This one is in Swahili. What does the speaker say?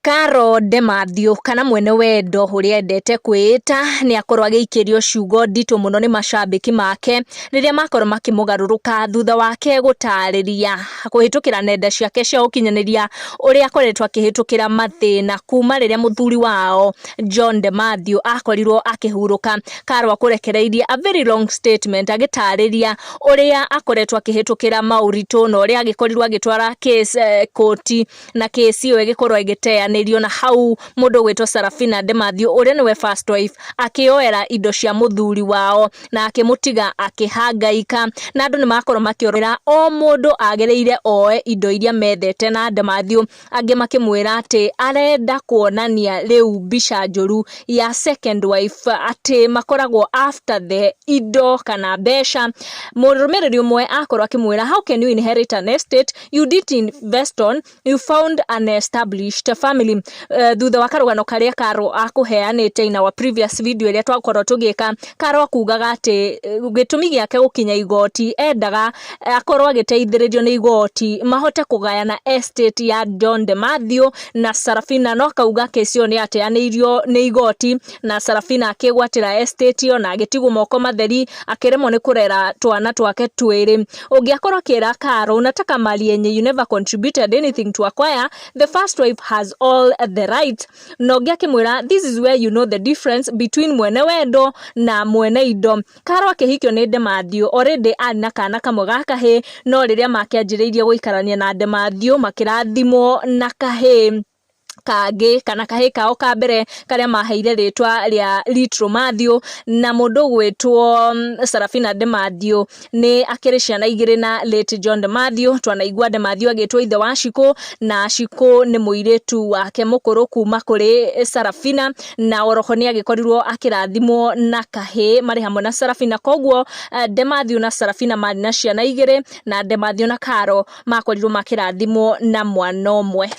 Karo Demathew kana mwene wendo uria endete kwita ni akorwo agiikirio ciugo ndito muno ni mashabiki make riria makorwo makimugaruruka thutha wake gutariria kuhitukira nenda ciake cia ukinyaniria uria akoretwo akihitukira mathina kuma riria muthuri wao John Demathew akorirwo akihuruka. Karo akurekereirie a very long statement agitariria uria akoretwo akihitukira maurito no uria agikorirwo agitwara case koti na case iyo igikorwo igitea na hau mundu gwetwo Sarafina Demathew uria niwe first wife akioera indo cia muthuri wao na akimutiga akihangaika na andu ni makorwo makiorera o mundu agereire oe indo iria methete na Demathew angi makimwira ati arenda kuonania riu bica njuru ya second wife ati makoragwo after the indo kana besha. Murumiriri umwe akorwo akimwira, how can you inherit an estate you didn't invest on, you found an established family. Thutha wa karugano karia Karo akuheanite in our previous video iria twakorwo tugika, Karo akugaga ati gitumi giake gukinya igoti endaga akorwo agiteithiririo ni igoti mahote kugayana estate ya John Demathew na Sarafina, no kauga kesio ni ateanirio ni igoti na Sarafina akigwatira estate yo na agitigu moko matheri akiremo ni kurera twana twake twiri. Ungiakorwo kira Karo unataka mali yenye you never contributed anything to acquire, the first wife has all the right. No giakimwira, this is where you know the difference between mwene wendo na mwene indo. Karo akihikio ni Demathew already ana kana kamwe gakahe, no riria makianjiriirie guikarania na Demathew makirathimo na kahe kage kana kahe kao ka mbere karia maheire ritwa ria Little Mathew na mundu gwetwo Sarafina Demathew ni akiri ciana igiri na late John Demathew. Twanaigua Demathew agitwo ithe wa Shiko na Shiko ni muiretu wake mukuru kuma kuri Sarafina na oroho ni agikorirwo akirathimo na kahe mari hamwe na Sarafina. Koguo Demathew na Sarafina mari na ciana igiri na Demathew na Karo makorirwo makirathimo na mwana omwe.